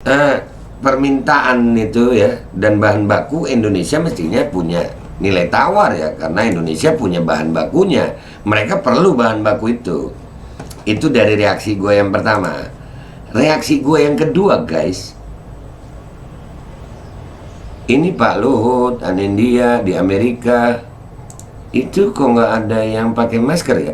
eh, permintaan itu ya, dan bahan baku Indonesia mestinya punya nilai tawar ya, karena Indonesia punya bahan bakunya. Mereka perlu bahan baku itu. Itu dari reaksi gue yang pertama. Reaksi gue yang kedua, guys, ini Pak Luhut, Anindya di Amerika itu kok nggak ada yang pakai masker ya?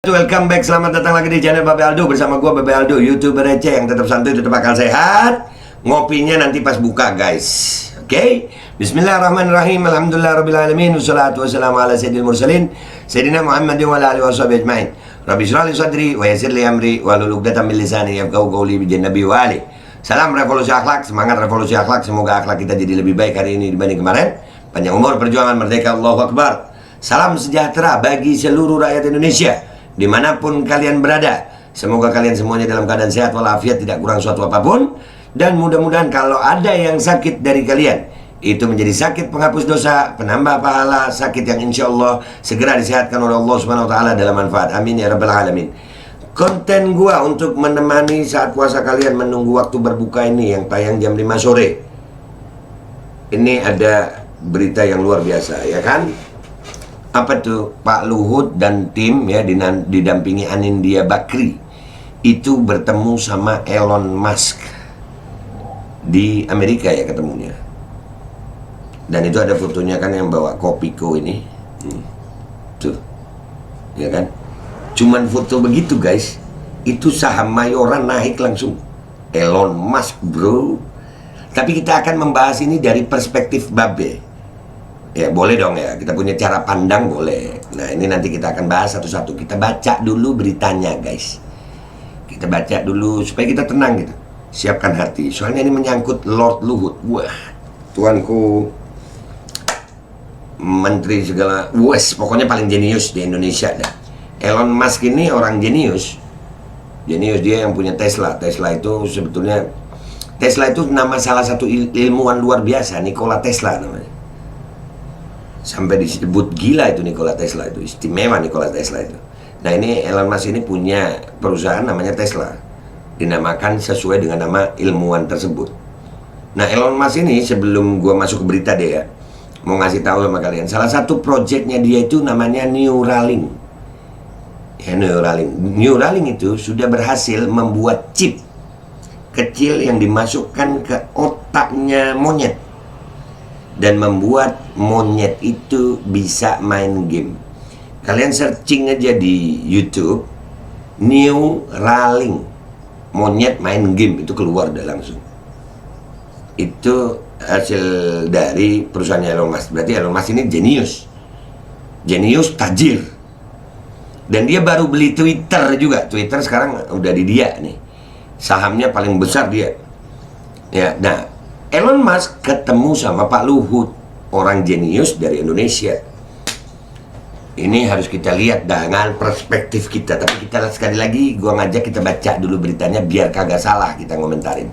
Welcome back, selamat datang lagi di channel Babe Aldo bersama gua Babe Aldo, YouTuber receh yang tetap santuy, tetap akal sehat. Ngopinya nanti pas buka, guys. Oke? Bismillahirrahmanirrahim. Alhamdulillahirabbil wassalatu wassalamu ala sayyidil mursalin sayyidina Muhammadin wa ala alihi washabihi ajmain. Rabbi shrah li sadri wa yassir li amri wahlul 'uqdatam min lisani yafqahu qawli bi nabi wa ali. Salam revolusi akhlak, semangat revolusi akhlak. Semoga akhlak kita jadi lebih baik hari ini dibanding kemarin. Panjang umur, perjuangan, merdeka, Allahu Akbar. Salam sejahtera bagi seluruh rakyat Indonesia dimanapun kalian berada. Semoga kalian semuanya dalam keadaan sehat walafiat, tidak kurang suatu apapun. Dan mudah-mudahan kalau ada yang sakit dari kalian, itu menjadi sakit penghapus dosa, penambah pahala, sakit yang insya Allah segera disehatkan oleh Allah Subhanahu Wa Taala dalam manfaat. Amin ya Rabbal Alamin. Konten gua untuk menemani saat puasa kalian menunggu waktu berbuka ini yang tayang jam 5 sore. Ini ada berita yang luar biasa, ya kan? Apa tuh? Pak Luhut dan tim ya didampingi Anindya Bakri itu bertemu sama Elon Musk di Amerika ya ketemunya. Dan itu ada fotonya kan yang bawa Kopiko ini. Tuh. Ya kan? Cuman foto begitu, guys. Itu saham Mayoran naik langsung. Elon Musk, bro. Tapi kita akan membahas ini dari perspektif Babe. Ya boleh dong ya, kita punya cara pandang boleh. Nah ini nanti kita akan bahas satu-satu. Kita baca dulu beritanya, guys. Kita baca dulu supaya kita tenang gitu. Siapkan hati, soalnya ini menyangkut Lord Luhut. Wah, tuanku menteri segala, wes pokoknya paling jenius di Indonesia dah. Elon Musk ini orang jenius. Jenius, dia yang punya Tesla. Tesla itu sebetulnya, Tesla itu nama salah satu ilmuwan luar biasa, Nikola Tesla namanya. Sampai disebut gila itu Nikola Tesla itu, istimewa Nikola Tesla itu. Nah ini Elon Musk ini punya perusahaan namanya Tesla, dinamakan sesuai dengan nama ilmuwan tersebut. Nah Elon Musk ini sebelum gua masuk ke berita deh ya, mau ngasih tahu sama kalian, salah satu projectnya dia itu namanya Neuralink. Ya Neuralink. Neuralink itu sudah berhasil membuat chip kecil yang dimasukkan ke otaknya monyet dan membuat monyet itu bisa main game. Kalian searching aja di YouTube Neuralink, monyet main game, itu keluar udah langsung. Itu hasil dari perusahaannya Elon Musk. Berarti Elon Musk ini jenius tajir. Dan dia baru beli Twitter juga. Twitter sekarang udah di dia nih, sahamnya paling besar dia. Ya, nah Elon Musk ketemu sama Pak Luhut, orang jenius dari Indonesia. Ini harus kita lihat dengan perspektif kita. Tapi kita sekali lagi, gua ngajak kita baca dulu beritanya biar kagak salah kita ngomentarin.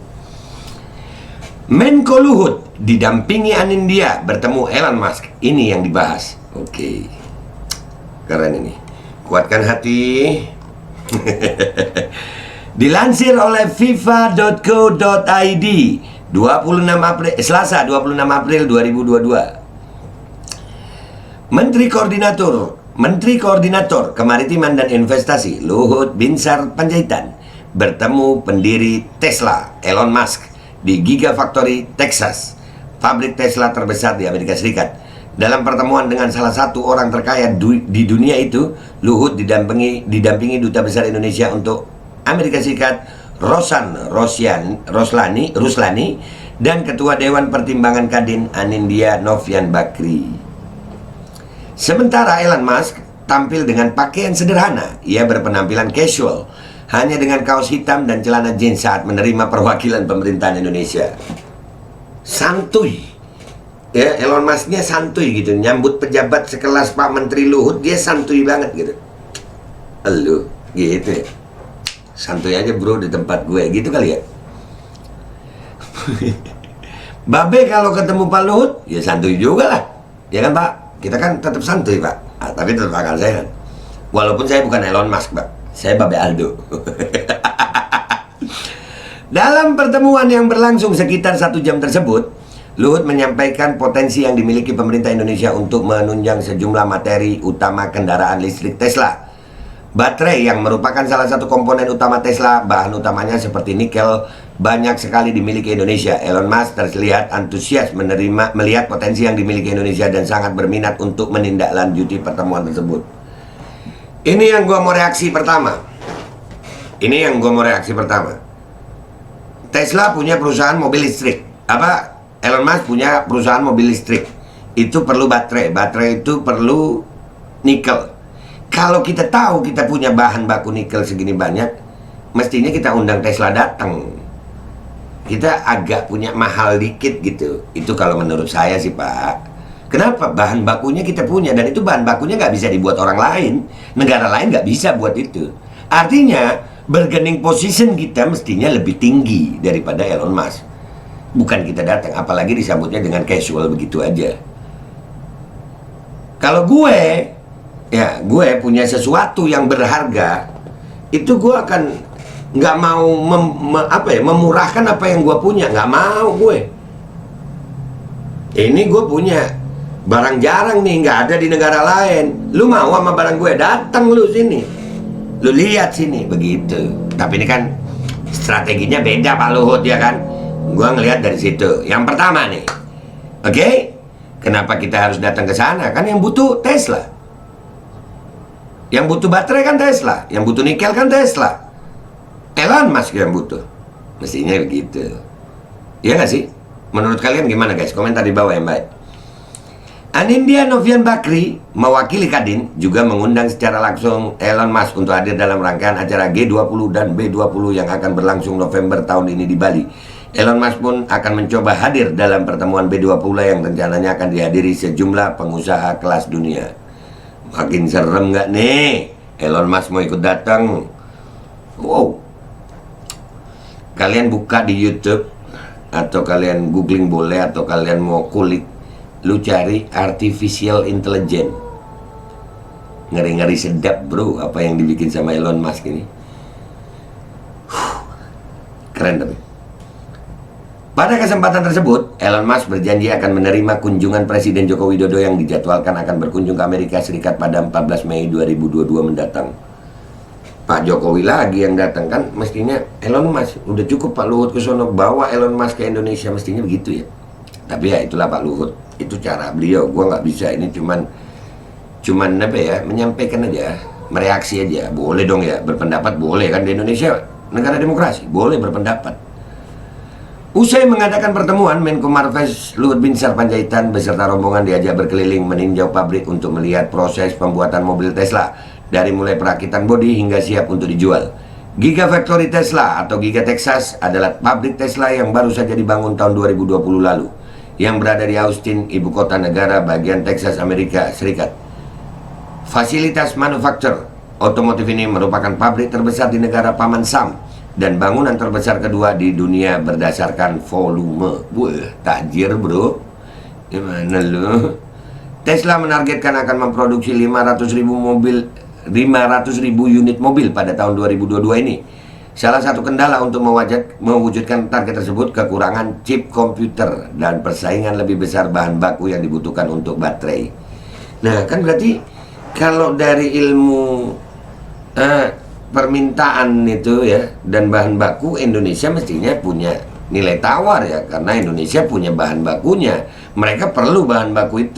Menko Luhut didampingi Anindya bertemu Elon Musk. Ini yang dibahas. Oke. Keren ini. Kuatkan hati. Dilansir oleh fifa.co.id 26 April Selasa 26 April 2022. Menteri Koordinator Kemaritiman dan Investasi Luhut Binsar Panjaitan bertemu pendiri Tesla Elon Musk di Gigafactory Texas, pabrik Tesla terbesar di Amerika Serikat. Dalam pertemuan dengan salah satu orang terkaya di dunia itu, Luhut didampingi Duta Besar Indonesia untuk Amerika Serikat Ruslani dan Ketua Dewan Pertimbangan Kadin Anindya Novyan Bakri. Sementara Elon Musk tampil dengan pakaian sederhana. Ia berpenampilan casual, hanya dengan kaos hitam dan celana jeans saat menerima perwakilan pemerintahan Indonesia. Santuy. Ya, Elon Musk-nya santuy gitu. Nyambut pejabat sekelas Pak Menteri Luhut, dia santuy banget gitu. Elu, gitu ya. Santuy aja bro di tempat gue, gitu kali ya. Babe kalau ketemu Pak Luhut, ya santuy juga lah. Ya kan Pak? Kita kan tetap santuy Pak. Tapi tetap akal sehat. Walaupun saya bukan Elon Musk Pak. Saya Babe Aldo. Dalam pertemuan yang berlangsung sekitar 1 jam tersebut, Luhut menyampaikan potensi yang dimiliki pemerintah Indonesia untuk menunjang sejumlah materi utama kendaraan listrik Tesla. Baterai yang merupakan salah satu komponen utama Tesla, bahan utamanya seperti nikel, banyak sekali dimiliki Indonesia. Elon Musk terlihat antusias melihat potensi yang dimiliki Indonesia dan sangat berminat untuk menindaklanjuti pertemuan tersebut. Ini yang gua mau reaksi pertama. Tesla punya perusahaan mobil listrik. Elon Musk punya perusahaan mobil listrik. Itu perlu baterai. Baterai itu perlu nikel. Kalau kita tahu kita punya bahan baku nikel segini banyak, mestinya kita undang Tesla datang. Kita agak punya mahal dikit gitu. Itu kalau menurut saya sih Pak. Kenapa? Bahan bakunya kita punya, dan itu bahan bakunya nggak bisa dibuat orang lain. Negara lain nggak bisa buat itu. Artinya bargaining position kita mestinya lebih tinggi daripada Elon Musk. Bukan kita datang, apalagi disambutnya dengan casual begitu aja. Kalau gue punya sesuatu yang berharga, itu gue akan nggak mau memurahkan apa yang gue punya. Nggak mau gue. Ini gue punya barang jarang nih, nggak ada di negara lain. Lu mau sama barang gue, datang lu sini, lu lihat sini, begitu. Tapi ini kan strateginya beda Pak Luhut, ya kan? Gue ngelihat dari situ. Yang pertama nih, oke? Kenapa kita harus datang ke sana? Kan yang butuh Tesla. Yang butuh baterai kan Tesla, yang butuh nikel kan Tesla. Elon Musk yang butuh. Mestinya begitu. Iya nggak sih? Menurut kalian gimana guys? Komentar di bawah yang baik. Anindya Novyan Bakri, mewakili Kadin, juga mengundang secara langsung Elon Musk untuk hadir dalam rangkaian acara G20 dan B20 yang akan berlangsung November tahun ini di Bali. Elon Musk pun akan mencoba hadir dalam pertemuan B20 yang rencananya akan dihadiri sejumlah pengusaha kelas dunia. Makin serem nggak nih? Elon Musk mau ikut datang. Wow. Kalian buka di YouTube, atau kalian googling boleh, atau kalian mau kulik, lu cari artificial intelligence. Ngeri-ngeri sedap bro apa yang dibikin sama Elon Musk ini. Keren tapi. Pada kesempatan tersebut, Elon Musk berjanji akan menerima kunjungan Presiden Joko Widodo yang dijadwalkan akan berkunjung ke Amerika Serikat pada 14 Mei 2022 mendatang. Pak Jokowi lagi yang datang, kan mestinya Elon Musk. Udah cukup Pak Luhut ke sono, bawa Elon Musk ke Indonesia, mestinya begitu ya. Tapi ya itulah Pak Luhut, itu cara beliau. Gua nggak bisa, ini cuman apa ya, menyampaikan aja, mereaksi aja. Boleh dong ya, berpendapat boleh kan, di Indonesia negara demokrasi, boleh berpendapat. Usai mengadakan pertemuan, Menko Marves Luhut Binsar Panjaitan beserta rombongan diajak berkeliling meninjau pabrik untuk melihat proses pembuatan mobil Tesla, dari mulai perakitan bodi hingga siap untuk dijual. Gigafactory Tesla atau Giga Texas adalah pabrik Tesla yang baru saja dibangun tahun 2020 lalu, yang berada di Austin, ibu kota negara bagian Texas, Amerika Serikat. Fasilitas manufaktur otomotif ini merupakan pabrik terbesar di negara Paman Sam, dan bangunan terbesar kedua di dunia berdasarkan volume. Wah, tajir bro. Gimana lu? Tesla menargetkan akan memproduksi 500.000 unit mobil pada tahun 2022 ini. Salah satu kendala untuk mewujudkan target tersebut kekurangan chip komputer dan persaingan lebih besar bahan baku yang dibutuhkan untuk baterai. Nah, kan berarti kalau dari ilmu permintaan itu ya dan bahan baku, Indonesia mestinya punya nilai tawar ya, karena Indonesia punya bahan bakunya. Mereka perlu bahan baku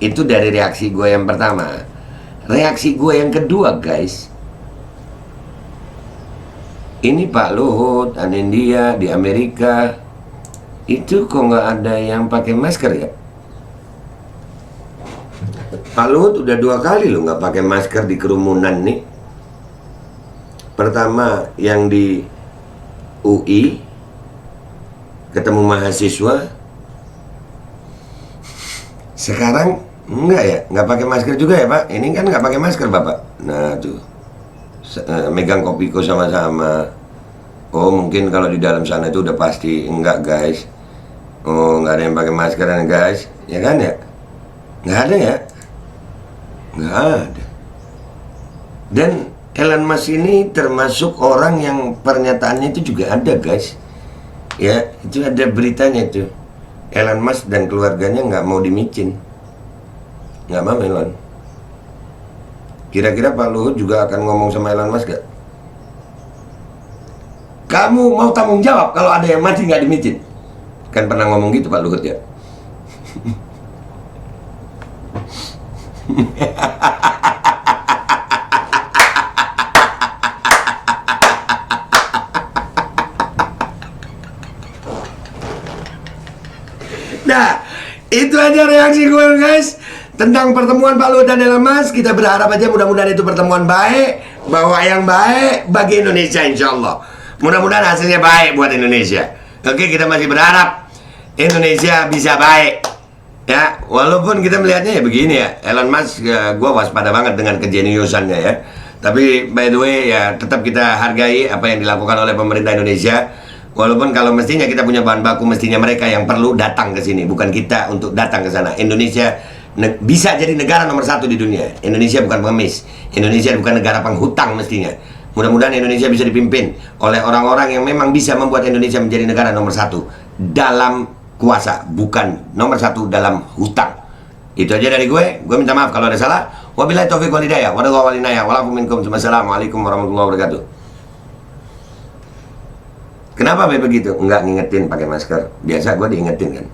itu dari reaksi gue yang pertama. Reaksi gue yang kedua, guys, ini Pak Luhut, Anindya di Amerika itu kok nggak ada yang pakai masker ya? Pak Luhut udah 2 kali loh nggak pakai masker di kerumunan nih. Pertama yang di UI ketemu mahasiswa, sekarang enggak ya, nggak pakai masker juga ya Pak. Ini kan nggak pakai masker Bapak. Nah tuh megang kopiko sama-sama. Oh mungkin kalau di dalam sana itu udah pasti enggak guys. Oh nggak ada yang pakai masker kan guys, ya kan ya? Nggak ada ya, nggak ada. Dan Elon Musk ini termasuk orang yang pernyataannya itu juga ada guys. Ya, itu ada beritanya tuh. Elon Musk dan keluarganya nggak mau dimicin. Nggak mau Elon. Kira-kira Pak Luhut juga akan ngomong sama Elon Musk gak? Kamu mau tanggung jawab kalau ada yang mati nggak dimicin? Kan pernah ngomong gitu Pak Luhut ya. Nah, itu aja reaksi gue guys tentang pertemuan Pak Luhut dan Elon Musk. Kita berharap aja mudah-mudahan itu pertemuan baik, bawa yang baik bagi Indonesia insya Allah. Mudah-mudahan hasilnya baik buat Indonesia. Oke, kita masih berharap Indonesia bisa baik. Ya, walaupun kita melihatnya ya begini ya, Elon Musk gue waspada banget dengan kejeniusannya ya. Tapi by the way ya tetap kita hargai apa yang dilakukan oleh pemerintah Indonesia. Walaupun kalau mestinya kita punya bahan baku, mestinya mereka yang perlu datang ke sini, bukan kita untuk datang ke sana. Indonesia bisa jadi negara nomor 1 di dunia. Indonesia bukan pengemis. Indonesia bukan negara penghutang mestinya. Mudah-mudahan Indonesia bisa dipimpin oleh orang-orang yang memang bisa membuat Indonesia menjadi negara nomor 1 dalam kuasa, bukan nomor 1 dalam hutang. Itu aja dari gue. Gue minta maaf kalau ada salah. Wabillahi taufiq wal hidayah. Wassalamualaikum warahmatullahi wabarakatuh. Kenapa begitu? Enggak ngingetin pakai masker. Biasa gue diingetin kan.